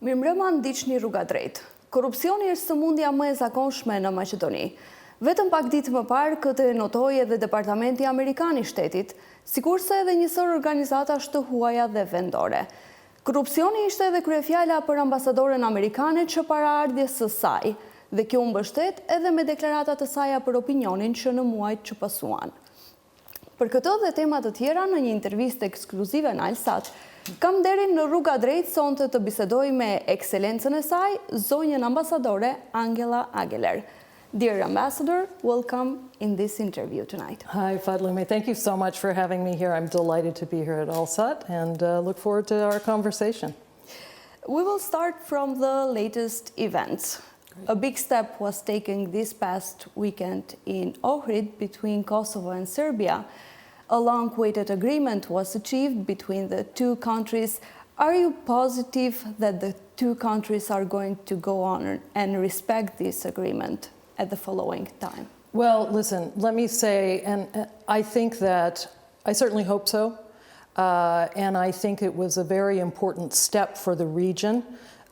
Mirëmbrëma, ndiqni Rruga drejt. Korrupsioni është sëmundja më e zakonshme në Maqedoni. Vetëm pak ditë më parë këtë e notoi edhe Departamenti Amerikan i Shtetit, sikurse edhe njësor organizatash të huaja dhe vendore. Korrupsioni ishte edhe kryefjala për ambasadoren amerikane që paraardhjes së saj, dhe kjo u mbështet edhe me deklaratat e saj për opinionin që në muajt që pasuan. Për këtë dhe temat të tjera në një intervistë ekskluzive në Alsat, kam nderin në Rruga drejt sonte të bisedoj me ekselencën e saj, zonjën ambasadore Angela Ageler. Dear Ambassador, welcome in this interview tonight. Hi, Fadlume. Thank you so much for having me here. I'm delighted to be here at Alsat and look forward to our conversation. We will start from the latest events. A big step was taken this past weekend in Ohrid between Kosovo and Serbia. A long-awaited agreement was achieved between the two countries. Are you positive that the two countries are going to go on and respect this agreement at the following time? Well, listen, let me say, and I think that, I certainly hope so, and I think it was a very important step for the region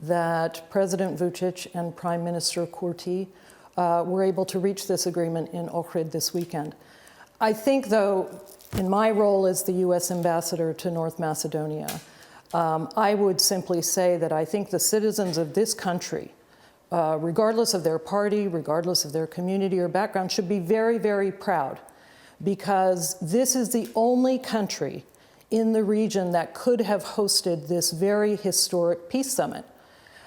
that President Vučić and Prime Minister Kurti were able to reach this agreement in Ohrid this weekend. I think, though, in my role as the U.S. ambassador to North Macedonia, I would simply say that I think the citizens of this country, regardless of their party, regardless of their community or background, should be very, very proud, because this is the only country in the region that could have hosted this very historic peace summit.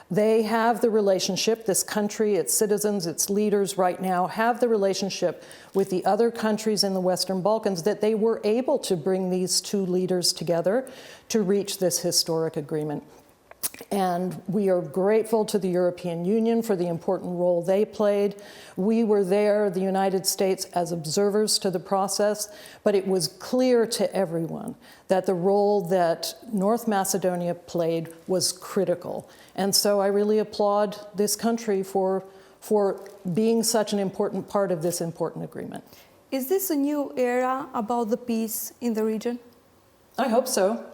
They have the relationship, this country, its citizens, its leaders right now have the relationship with the other countries in the Western Balkans that they were able to bring these two leaders together to reach this historic agreement. And we are grateful to the European Union for the important role they played. We were there, the United States, as observers to the process, but it was clear to everyone that the role that North Macedonia played was critical. And so I really applaud this country for being such an important part of this important agreement. Is this a new era about the peace in the region? I hope so.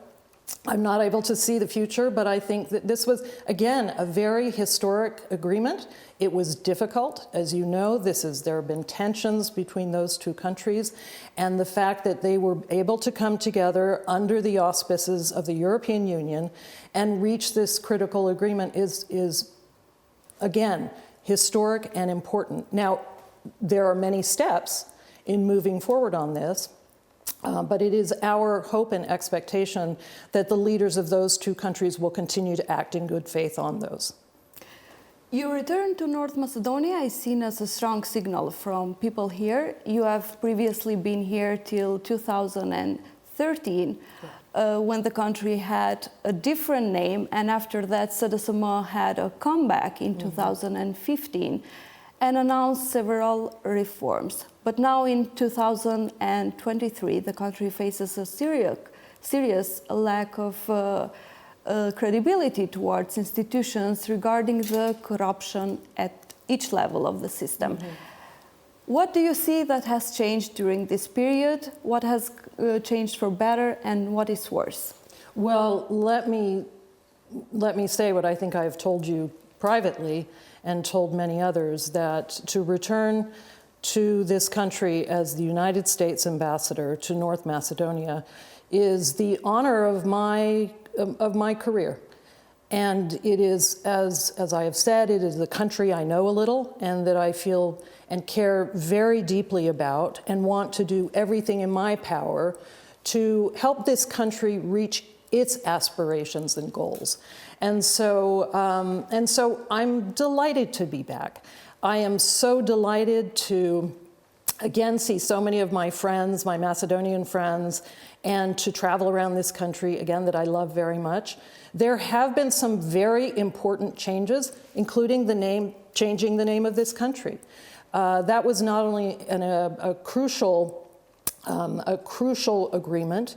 I'm not able to see the future, but I think that this was, again, a very historic agreement. It was difficult. As you know, there have been tensions between those two countries, and the fact that they were able to come together under the auspices of the European Union and reach this critical agreement is again, historic and important. Now, there are many steps in moving forward on this, but it is our hope and expectation that the leaders of those two countries will continue to act in good faith on those. Your return to North Macedonia is seen as a strong signal from people here. You have previously been here till 2013, when the country had a different name, and after that SHBA had a comeback in 2015 and announced several reforms. But now in 2023, the country faces a serious lack of credibility towards institutions regarding the corruption at each level of the system. What do you see that has changed during this period? What has changed for better and what is worse? Well, let me say what I think I've told you privately and told many others, that to return to this country as the United States ambassador to North Macedonia is the honor of my career. And it is, as I have said, it is the country I know a little and that I feel and care very deeply about and want to do everything in my power to help this country reach its aspirations and goals. And so I'm delighted to be back. I am so delighted to, again, see so many of my friends, my Macedonian friends, and to travel around this country, again, that I love very much. There have been some very important changes, including changing the name of this country. That was not only a crucial agreement,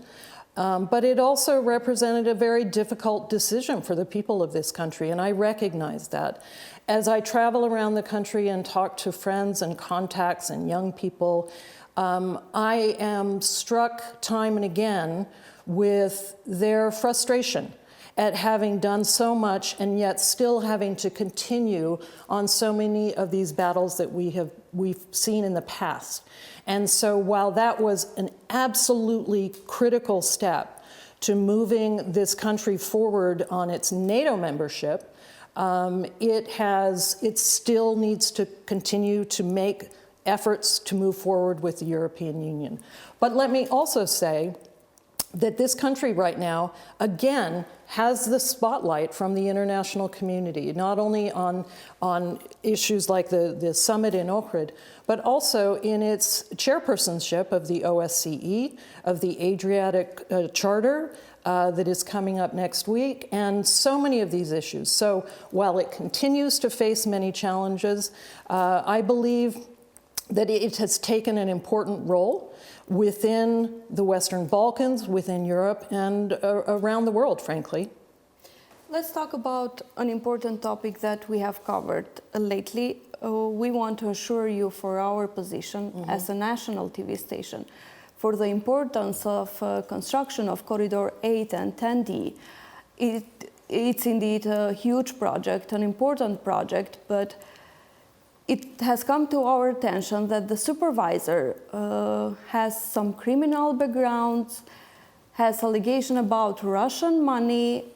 but it also represented a very difficult decision for the people of this country, and I recognize that. As I travel around the country and talk to friends and contacts and young people, I am struck time and again with their frustration at having done so much and yet still having to continue on so many of these battles that we've seen in the past. And so while that was an absolutely critical step to moving this country forward on its NATO membership, it still needs to continue to make efforts to move forward with the European Union. But let me also say that this country right now, again, has the spotlight from the international community, not only on issues like the summit in Ohrid, but also in its chairpersonship of the OSCE, of the Adriatic Charter that is coming up next week, and so many of these issues. So while it continues to face many challenges, I believe that it has taken an important role within the Western Balkans, within Europe, and around the world, frankly. Let's talk about an important topic that we have covered lately. We want to assure you for our position as a national TV station for the importance of construction of Corridor 8 and 10D. It's indeed a huge project, an important project, but it has come to our attention that the supervisor has some criminal background, has allegation about Russian money.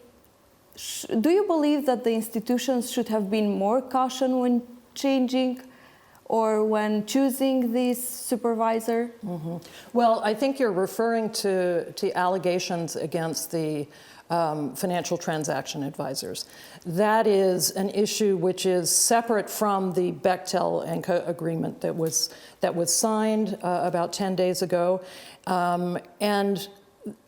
Do you believe that the institutions should have been more cautious when changing or when choosing this supervisor? Well, I think you're referring to allegations against the financial transaction advisors. That is an issue which is separate from the Bechtel agreement that was signed about 10 days ago. And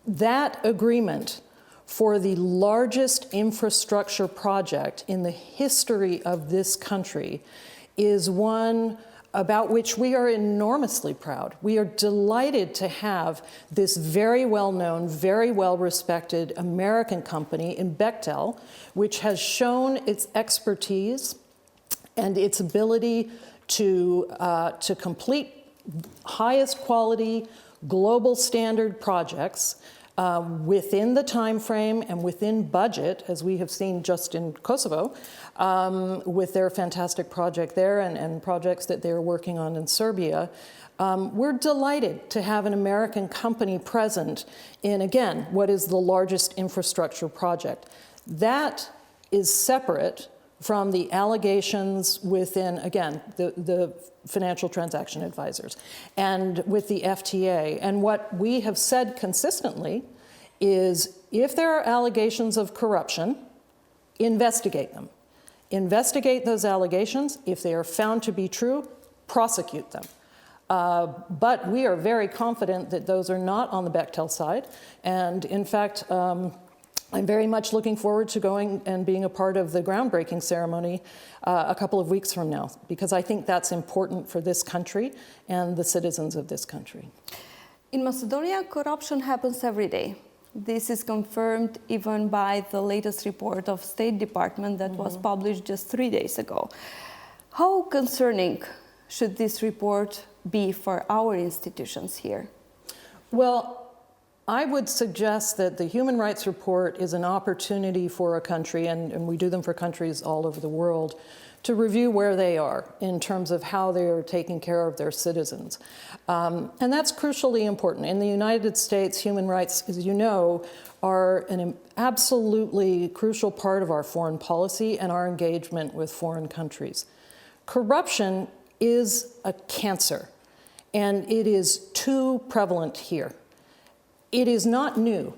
that agreement for the largest infrastructure project in the history of this country is one about which we are enormously proud. We are delighted to have this very well-known, very well-respected American company in Bechtel, which has shown its expertise and its ability to complete highest quality, global standard projects within the time frame and within budget, as we have seen just in Kosovo, with their fantastic project there and projects that they're working on in Serbia. We're delighted to have an American company present in, again, what is the largest infrastructure project. That is separate from the allegations within, again, the financial transaction advisors and with the FTA. And what we have said consistently is if there are allegations of corruption, investigate them. Investigate those allegations. If they are found to be true, prosecute them. But we are very confident that those are not on the Bechtel side. And in fact, I'm very much looking forward to going and being a part of the groundbreaking ceremony a couple of weeks from now, because I think that's important for this country and the citizens of this country. In Macedonia, corruption happens every day. This is confirmed even by the latest report of State Department that was published just 3 days ago. How concerning should this report be for our institutions here? Well, I would suggest that the Human Rights Report is an opportunity for a country, and we do them for countries all over the world, to review where they are in terms of how they are taking care of their citizens. And that's crucially important. In the United States, human rights, as you know, are an absolutely crucial part of our foreign policy and our engagement with foreign countries. Corruption is a cancer, and it is too prevalent here. It is not new,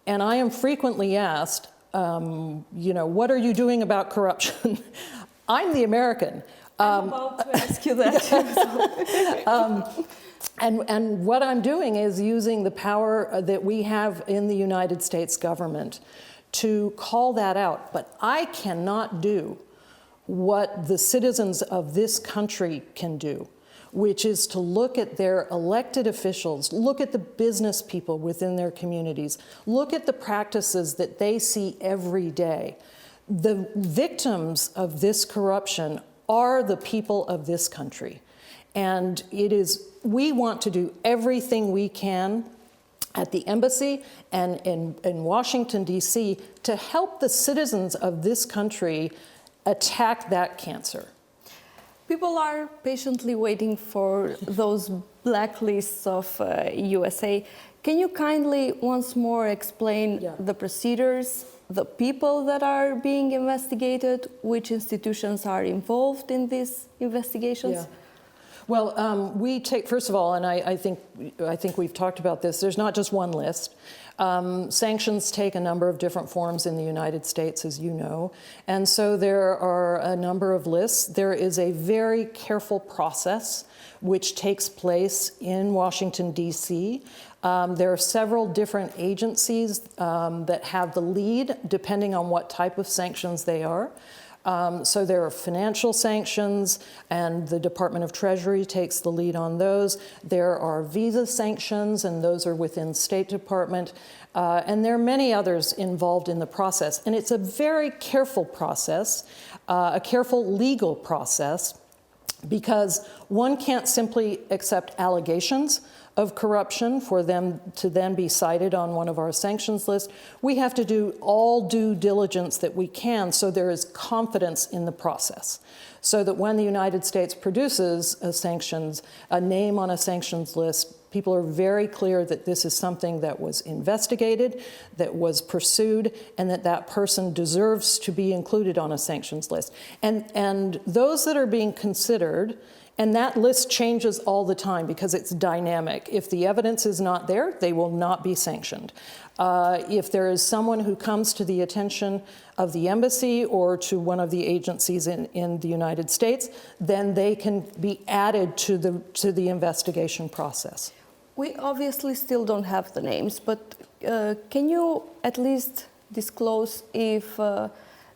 and I am frequently asked, what are you doing about corruption? I'm the American. I'm about to ask you that. And what I'm doing is using the power that we have in the United States government to call that out. But I cannot do what the citizens of this country can do, which is to look at their elected officials, look at the business people within their communities, look at the practices that they see every day. The victims of this corruption are the people of this country. And we want to do everything we can at the embassy and in Washington, D.C., to help the citizens of this country attack that cancer. People are patiently waiting for those blacklists of USA. Can you kindly once more explain the procedures, the people that are being investigated, which institutions are involved in these investigations? Yeah. Well, we take, first of all, and I think we've talked about this, there's not just one list. Sanctions take a number of different forms in the United States, as you know, and so there are a number of lists. There is a very careful process which takes place in Washington, D.C. There are several different agencies that have the lead, depending on what type of sanctions they are. So there are financial sanctions, and the Department of Treasury takes the lead on those. There are visa sanctions, and those are within State Department. And there are many others involved in the process. And it's a very careful process, a careful legal process, because one can't simply accept allegations of corruption for them to then be cited on one of our sanctions lists. We have to do all due diligence that we can so there is confidence in the process, so that when the United States produces a name on a sanctions list, people are very clear that this is something that was investigated, that was pursued, and that that person deserves to be included on a sanctions list. And those that are being considered, and that list changes all the time because it's dynamic. If the evidence is not there, they will not be sanctioned. If there is someone who comes to the attention of the embassy or to one of the agencies in the United States, then they can be added to the investigation process. We obviously still don't have the names, but can you at least disclose if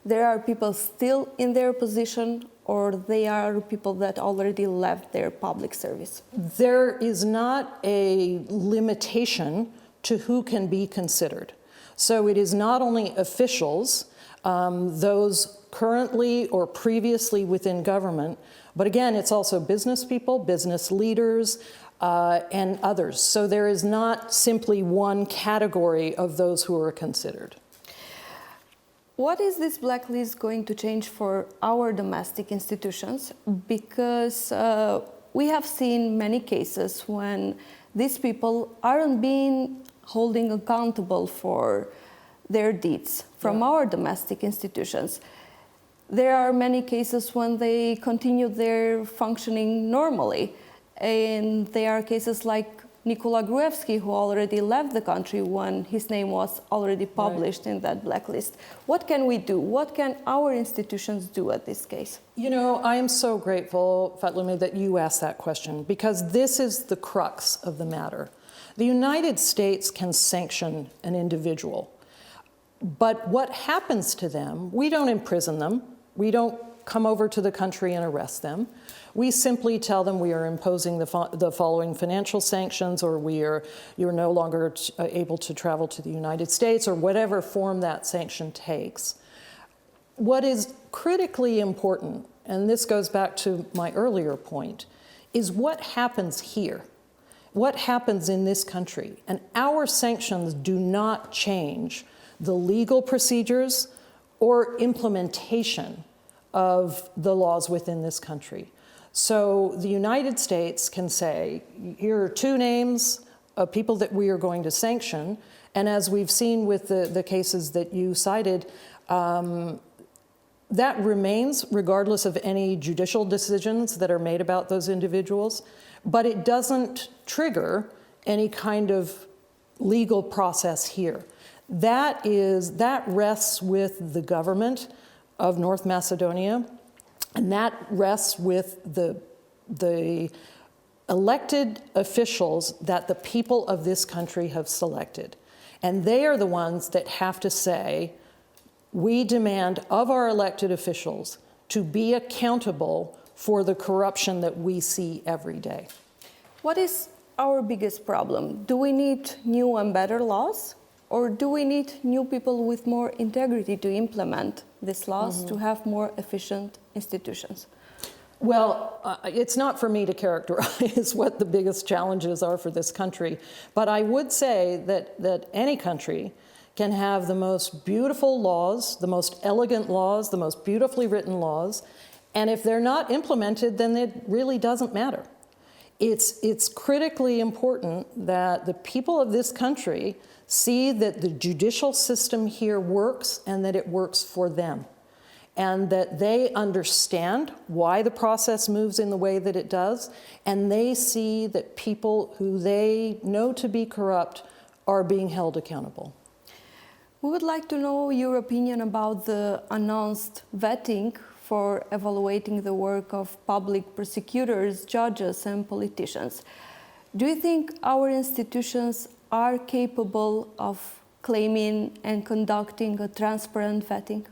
there are people still in their position, or they are people that already left their public service? There is not a limitation to who can be considered. So it is not only officials, those currently or previously within government, but again, it's also business people, business leaders, and others. So there is not simply one category of those who are considered. What is this blacklist going to change for our domestic institutions? Because we have seen many cases when these people aren't being holding accountable for their deeds from our domestic institutions. There are many cases when they continue their functioning normally. And there are cases like Nikola Gruevski, who already left the country when his name was already published in that blacklist. What can we do? What can our institutions do at this case? You know, I am so grateful, Fatlumi, that you asked that question, because this is the crux of the matter. The United States can sanction an individual, but what happens to them, we don't imprison them, we don't come over to the country and arrest them. We simply tell them we are imposing the following financial sanctions, or you're no longer able to travel to the United States, or whatever form that sanction takes. What is critically important, and this goes back to my earlier point, is what happens here. What happens in this country? And our sanctions do not change the legal procedures or implementation of the laws within this country. So the United States can say, here are two names of people that we are going to sanction, and as we've seen with the cases that you cited, that remains regardless of any judicial decisions that are made about those individuals, but it doesn't trigger any kind of legal process here. That rests with the government of North Macedonia, and that rests with the elected officials that the people of this country have selected. And they are the ones that have to say, we demand of our elected officials to be accountable for the corruption that we see every day. What is our biggest problem? Do we need new and better laws? Or do we need new people with more integrity to implement these laws to have more efficient institutions? Well, it's not for me to characterize what the biggest challenges are for this country, but I would say that any country can have the most beautiful laws, the most elegant laws, the most beautifully written laws, and if they're not implemented, then it really doesn't matter. It's critically important that the people of this country see that the judicial system here works and that it works for them, and that they understand why the process moves in the way that it does, and they see that people who they know to be corrupt are being held accountable. We would like to know your opinion about the announced vetting for evaluating the work of public prosecutors, judges, and politicians. Do you think our institutions are capable of claiming and conducting a transparent vetting?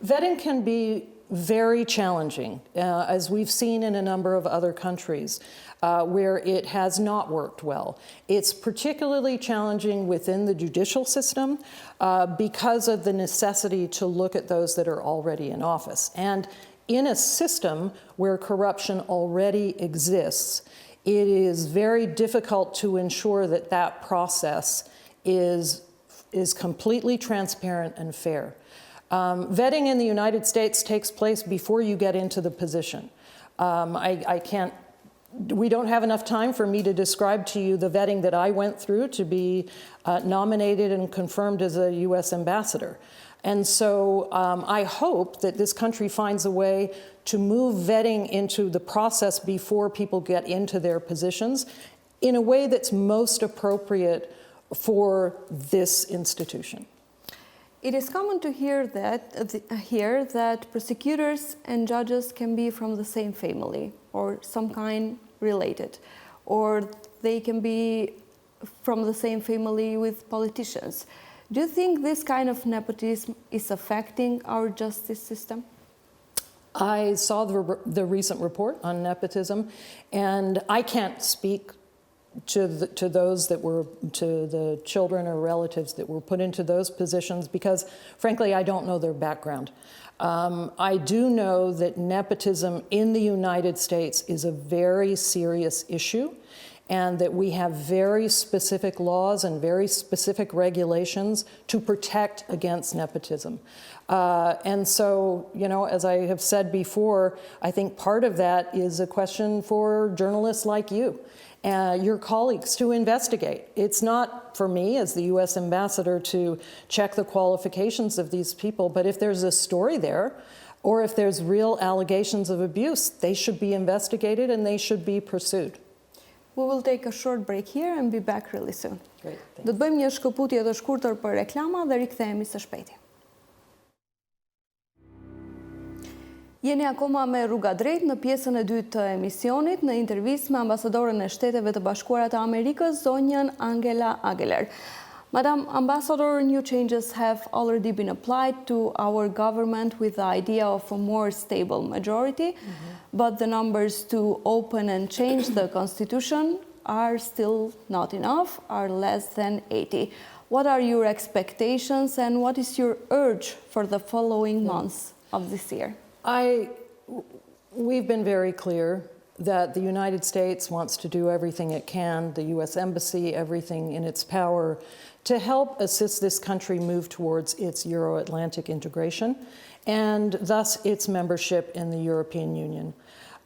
Vetting can be very challenging, as we've seen in a number of other countries where it has not worked well. It's particularly challenging within the judicial system because of the necessity to look at those that are already in office. And in a system where corruption already exists, it is very difficult to ensure that that process is completely transparent and fair. Vetting in the United States takes place before you get into the position. We don't have enough time for me to describe to you the vetting that I went through to be nominated and confirmed as a U.S. ambassador. And so I hope that this country finds a way to move vetting into the process before people get into their positions in a way that's most appropriate for this institution. It is common to hear that prosecutors and judges can be from the same family or some kind related, or they can be from the same family with politicians. Do you think this kind of nepotism is affecting our justice system? I saw the recent report on nepotism, and I can't speak to those that were, to the children or relatives that were put into those positions because, frankly, I don't know their background. I do know that nepotism in the United States is a very serious issue, and that we have very specific laws and very specific regulations to protect against nepotism. And so, you know, as I have said before, I think part of that is a question for journalists like you, your colleagues, to investigate. It's not for me as the U.S. ambassador to check the qualifications of these people, but if there's a story there, or if there's real allegations of abuse, they should be investigated and they should be pursued. We will take a short break here and be back really soon. Great, do të bëjmë një shkëputje të shkurtër për reklama dhe rikthehemi së shpejti. Jeni akoma me Rruga drejt në pjesën e dytë të emisionit në intervistë me ambasadoren e Shteteve të Bashkuara të Amerikës, zonjën Ageler. Madam Ambassador, new changes have already been applied to our government with the idea of a more stable majority, but the numbers to open and change the constitution are still not enough, are less than 80. What are your expectations and what is your urge for the following months of this year? We've been very clear that the United States wants to do everything it can, the U.S. Embassy, everything in its power, to help assist this country move towards its Euro-Atlantic integration and thus its membership in the European Union.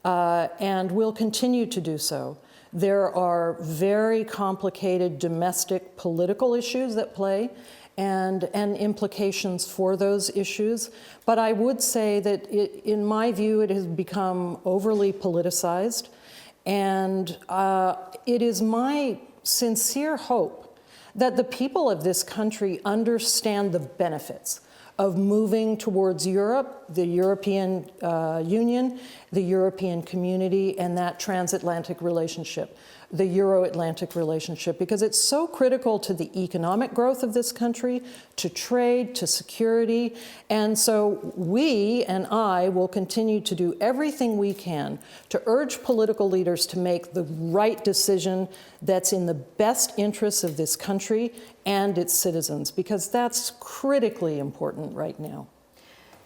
And we'll continue to do so. There are very complicated domestic political issues at play and implications for those issues. But I would say that in my view, it has become overly politicized. And it is my sincere hope that the people of this country understand the benefits of moving towards Europe, the European Union, the European community, and that transatlantic relationship, the Euro-Atlantic relationship, because it's so critical to the economic growth of this country, to trade, to security. And so we and I will continue to do everything we can to urge political leaders to make the right decision that's in the best interests of this country and its citizens, because that's critically important right now.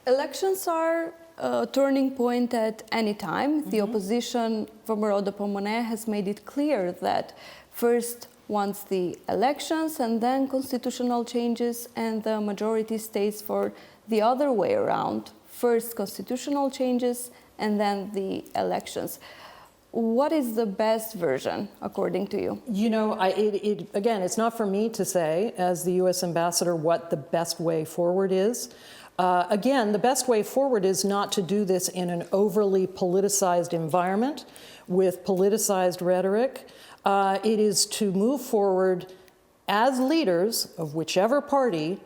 Elections are a turning point at any time. The opposition, Vëmëro Dëpëmëne, has made it clear that first wants the elections and then constitutional changes, and the majority stays for the other way around. First constitutional changes and then the elections. What is the best version, according to you? You know, again, it's not for me to say, as the U.S. ambassador, what the best way forward is. Again, the best way forward is not to do this in an overly politicized environment with politicized rhetoric. It is to move forward as leaders of whichever party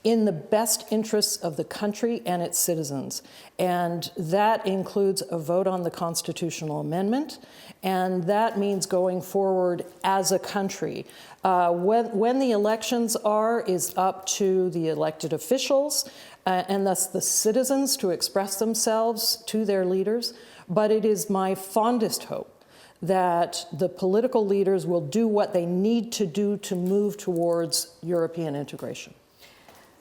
in the best interests of the country and its citizens. And that includes a vote on the constitutional amendment, and that means going forward as a country. When the elections are is up to the elected officials, and thus the citizens to express themselves to their leaders. But it is my fondest hope that the political leaders will do what they need to do to move towards European integration.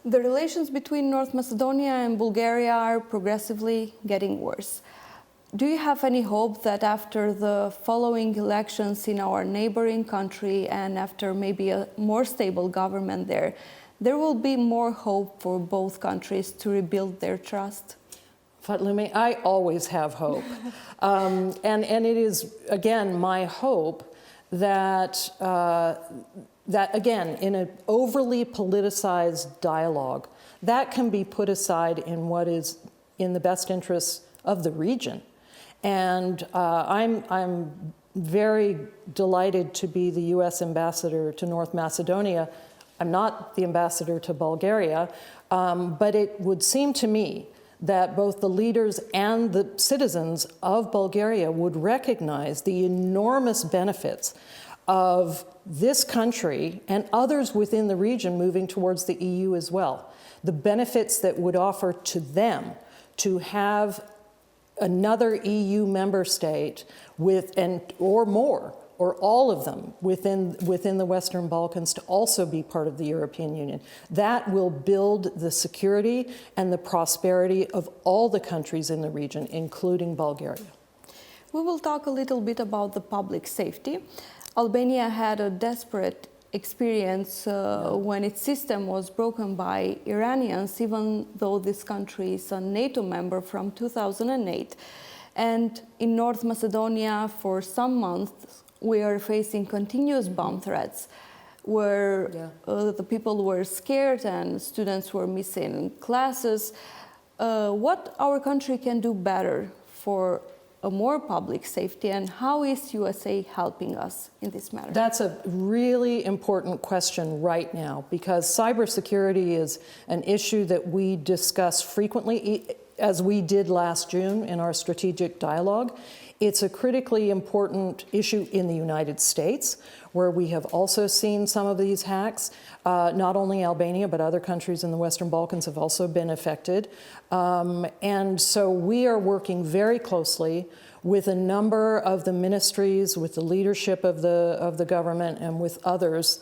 The relations between North Macedonia and Bulgaria are progressively getting worse. Do you have any hope that after the following elections in our neighboring country and after maybe a more stable government there will be more hope for both countries to rebuild their trust? Fatlumi, I always have hope. And it is, again, my hope that, that again, in an overly politicized dialogue, that can be put aside in what is in the best interests of the region. And I'm very delighted to be the U.S. ambassador to North Macedonia. I'm not the ambassador to Bulgaria, but it would seem to me that both the leaders and the citizens of Bulgaria would recognize the enormous benefits of this country and others within the region moving towards the EU as well. The benefits that would offer to them to have another EU member state with, or more, or all of them within the Western Balkans to also be part of the European Union. That will build the security and the prosperity of all the countries in the region, including Bulgaria. We will talk a little bit about the public safety. Albania had a desperate experience when its system was broken by Iranians, even though this country is a NATO member from 2008. And in North Macedonia, for some months, we are facing continuous bomb threats where the people were scared and students were missing classes. What our country can do better for a more public safety, and how is USA helping us in this matter? That's a really important question right now, because cybersecurity is an issue that we discuss frequently, as we did last June in our strategic dialogue. It's a critically important issue in the United States, where we have also seen some of these hacks. Not only Albania, but other countries in the Western Balkans have also been affected. And so we are working very closely with a number of the ministries, with the leadership of the government, and with others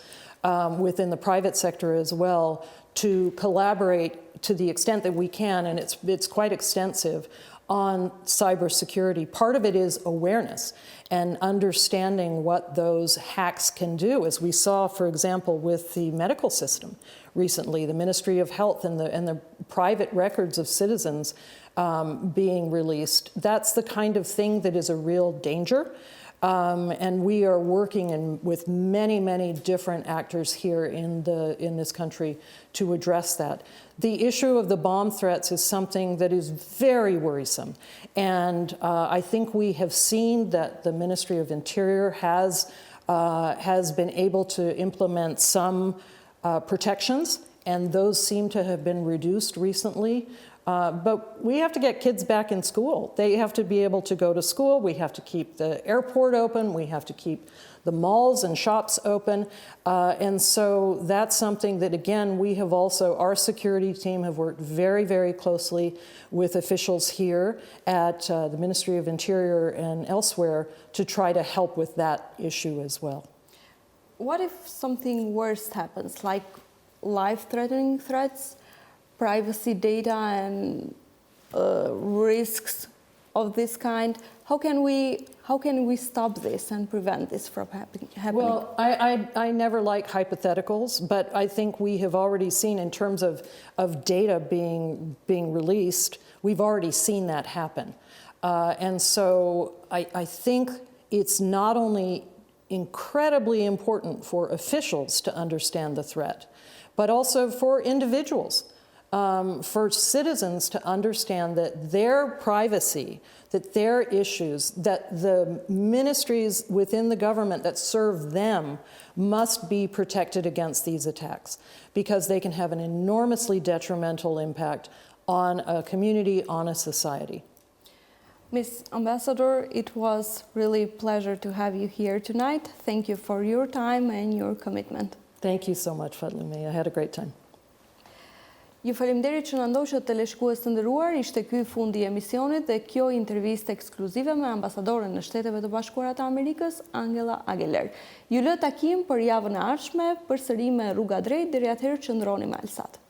within the private sector as well, to collaborate to the extent that we can, and it's quite extensive, on cybersecurity. Part of it is awareness and understanding what those hacks can do. As we saw, for example, with the medical system recently, the Ministry of Health and the private records of citizens being released. That's the kind of thing that is a real danger. And we are working with many, many different actors here in this country to address that. The issue of the bomb threats is something that is very worrisome. And I think we have seen that the Ministry of Interior has been able to implement some protections, and those seem to have been reduced recently. But we have to get kids back in school. They have to be able to go to school. We have to keep the airport open. We have to keep the malls and shops open. And so that's something that, again, we have also, our security team have worked very, very closely with officials here at the Ministry of Interior and elsewhere to try to help with that issue as well. What if something worse happens, like life-threatening threats? privacy data and risks of this kind? How can we stop this and prevent this from happening? Well, I never like hypotheticals, but I think we have already seen in terms of data being released, we've already seen that happen. And so I think it's not only incredibly important for officials to understand the threat, but also for individuals, for citizens to understand that their privacy, that their issues, that the ministries within the government that serve them must be protected against these attacks, because they can have an enormously detrimental impact on a community, on a society. Ms. Ambassador, it was really a pleasure to have you here tonight. Thank you for your time and your commitment. Thank you so much, Fatlime. I had a great time. Ju faleminderit që na ndoqët teleshikues të nderuar, ishte ky fundi i emisionit dhe kjo intervistë ekskluzive me ambasadoren në Shteteve të Bashkuara të Amerikës, Ageler. Ju lë takim për javën e ardhshme, përsëri me Rruga drejt, deri atëherë qëndroni me Alsat.